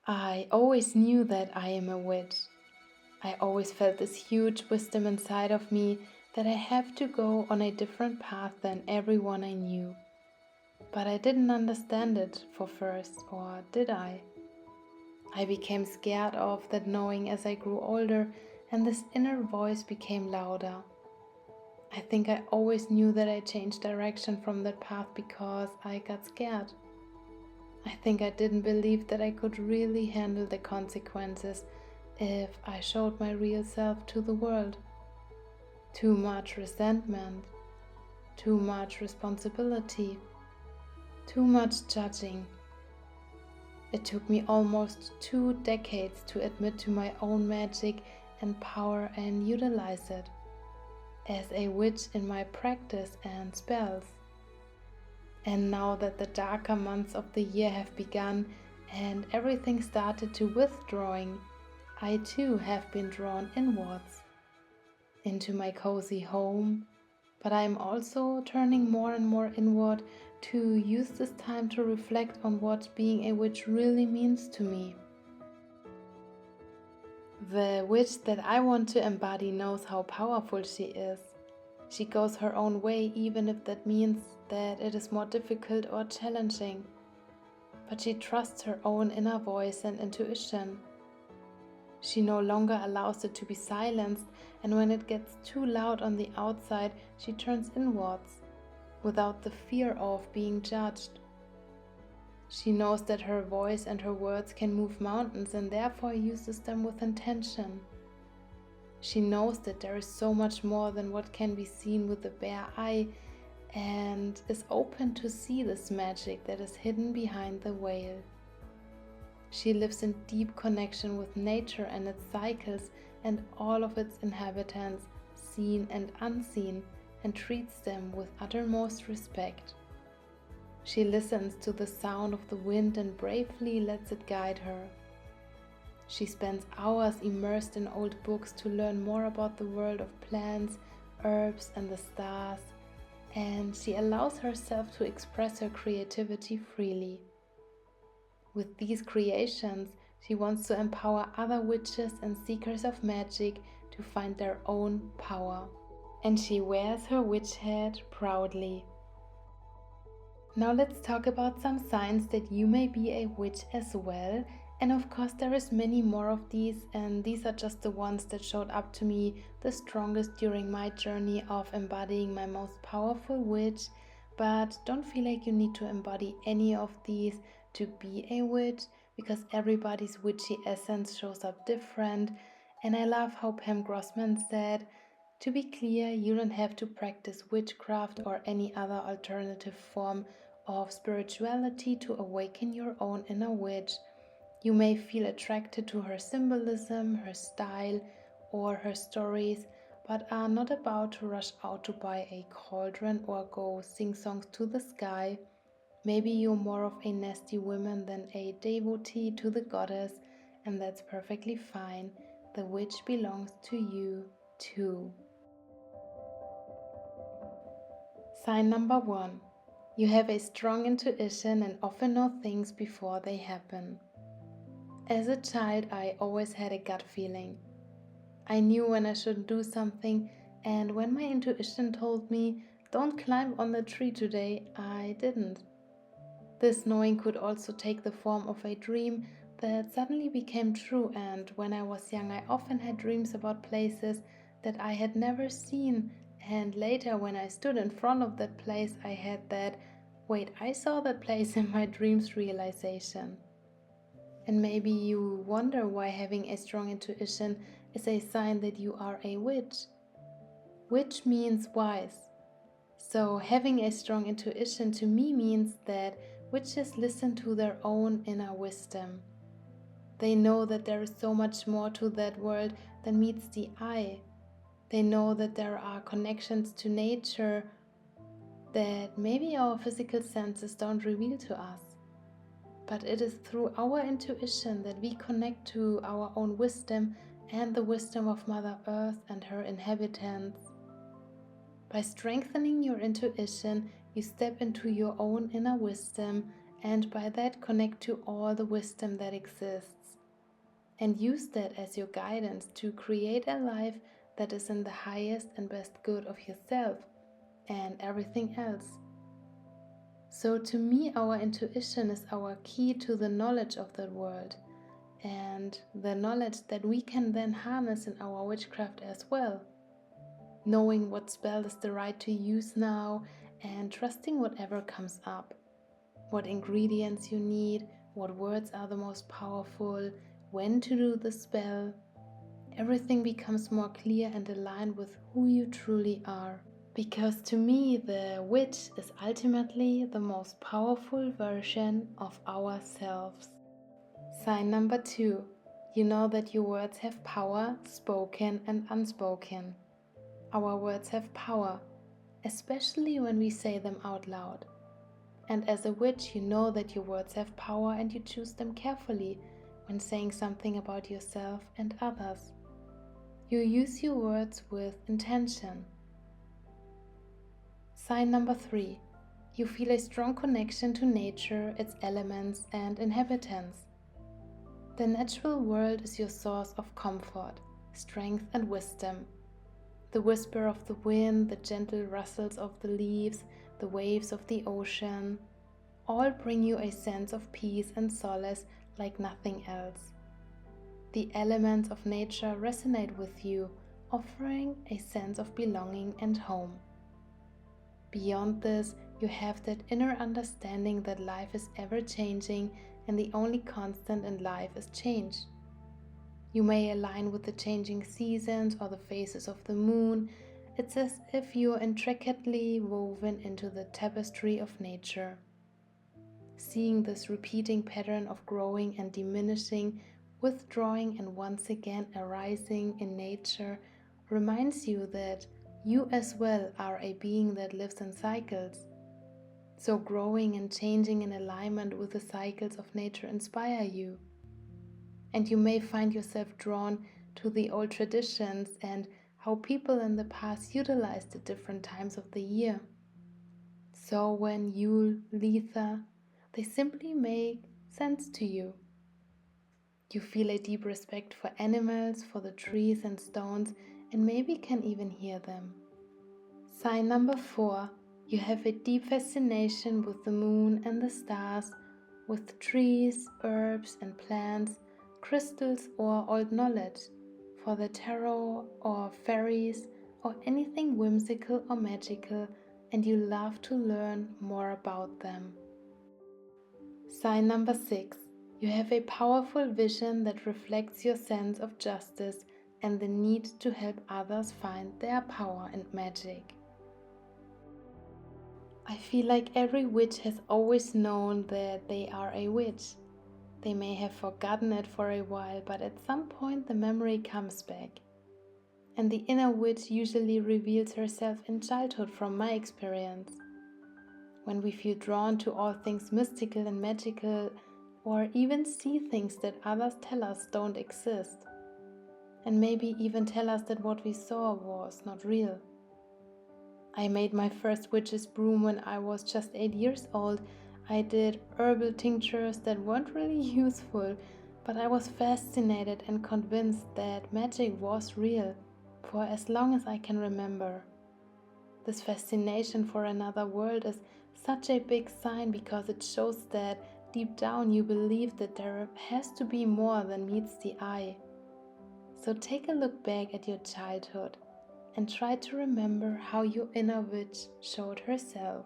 I always knew that I am a witch. I always felt this huge wisdom inside of me that I have to go on a different path than everyone I knew. But I didn't understand it for first, or did I? I became scared of that knowing as I grew older, and this inner voice became louder. I think I always knew that I changed direction from that path because I got scared. I think I didn't believe that I could really handle the consequences if I showed my real self to the world. Too much resentment, too much responsibility, too much judging. It took me almost 2 decades to admit to my own magic and power and utilize it as a witch in my practice and spells. And now that the darker months of the year have begun and everything started to withdrawing, I too have been drawn inwards, into my cozy home, but I am also turning more and more inward to use this time to reflect on what being a witch really means to me. The witch that I want to embody knows how powerful she is. She goes her own way, even if that means that it is more difficult or challenging. But she trusts her own inner voice and intuition. She no longer allows it to be silenced, and when it gets too loud on the outside, she turns inwards, without the fear of being judged. She knows that her voice and her words can move mountains and therefore uses them with intention. She knows that there is so much more than what can be seen with the bare eye and is open to see this magic that is hidden behind the veil. She lives in deep connection with nature and its cycles and all of its inhabitants, seen and unseen, and treats them with uttermost respect. She listens to the sound of the wind and bravely lets it guide her. She spends hours immersed in old books to learn more about the world of plants, herbs, and the stars, and she allows herself to express her creativity freely. With these creations, she wants to empower other witches and seekers of magic to find their own power. And she wears her witch hat proudly. Now let's talk about some signs that you may be a witch as well. And of course there is many more of these, and these are just the ones that showed up to me the strongest during my journey of embodying my most powerful witch. But don't feel like you need to embody any of these to be a witch, because everybody's witchy essence shows up different. And I love how Pam Grossman said, to be clear, you don't have to practice witchcraft or any other alternative form of spirituality to awaken your own inner witch. You may feel attracted to her symbolism, her style, or her stories, but are not about to rush out to buy a cauldron or go sing songs to the sky. Maybe you're more of a nasty woman than a devotee to the goddess, and that's perfectly fine. The witch belongs to you too. Sign number 1. You have a strong intuition and often know things before they happen. As a child, I always had a gut feeling. I knew when I should do something, and when my intuition told me, don't climb on the tree today, I didn't. This knowing could also take the form of a dream that suddenly became true, and when I was young, I often had dreams about places that I had never seen, and later when I stood in front of that place, I had that, wait, I saw that place in my dreams realization. And maybe you wonder why having a strong intuition is a sign that you are a witch. Witch means wise. So having a strong intuition to me means that witches listen to their own inner wisdom. They know that there is so much more to that world than meets the eye. They know that there are connections to nature that maybe our physical senses don't reveal to us. But it is through our intuition that we connect to our own wisdom and the wisdom of Mother Earth and her inhabitants. By strengthening your intuition, you step into your own inner wisdom and by that connect to all the wisdom that exists, and use that as your guidance to create a life that is in the highest and best good of yourself and everything else. So to me, our intuition is our key to the knowledge of the world, and the knowledge that we can then harness in our witchcraft as well. Knowing what spell is the right to use now and trusting whatever comes up. What ingredients you need, what words are the most powerful, when to do the spell. Everything becomes more clear and aligned with who you truly are. Because to me, the witch is ultimately the most powerful version of ourselves. Sign number 2. You know that your words have power, spoken and unspoken. Our words have power, especially when we say them out loud. And as a witch, you know that your words have power and you choose them carefully when saying something about yourself and others. You use your words with intention. Sign number 3. You feel a strong connection to nature, its elements and inhabitants. The natural world is your source of comfort, strength and wisdom. The whisper of the wind, the gentle rustles of the leaves, the waves of the ocean, all bring you a sense of peace and solace like nothing else. The elements of nature resonate with you, offering a sense of belonging and home. Beyond this, you have that inner understanding that life is ever-changing and the only constant in life is change. You may align with the changing seasons or the phases of the moon. It's as if you're intricately woven into the tapestry of nature. Seeing this repeating pattern of growing and diminishing, withdrawing and once again arising in nature reminds you that you as well are a being that lives in cycles. So growing and changing in alignment with the cycles of nature inspire you. And you may find yourself drawn to the old traditions and how people in the past utilized the different times of the year. So when Yule, Letha, they simply make sense to you. You feel a deep respect for animals, for the trees and stones, and maybe can even hear them. Sign number 4. You have a deep fascination with the moon and the stars, with trees, herbs and plants, crystals or old knowledge, for the tarot or fairies or anything whimsical or magical, and you love to learn more about them. Sign number 6. You have a powerful vision that reflects your sense of justice and the need to help others find their power and magic. I feel like every witch has always known that they are a witch. They may have forgotten it for a while, but at some point the memory comes back. And the inner witch usually reveals herself in childhood from my experience. When we feel drawn to all things mystical and magical, or even see things that others tell us don't exist, and maybe even tell us that what we saw was not real. I made my first witch's broom when I was just 8 years old. I did herbal tinctures that weren't really useful, but I was fascinated and convinced that magic was real for as long as I can remember. This fascination for another world is such a big sign because it shows that deep down you believe that there has to be more than meets the eye. So take a look back at your childhood and try to remember how your inner witch showed herself.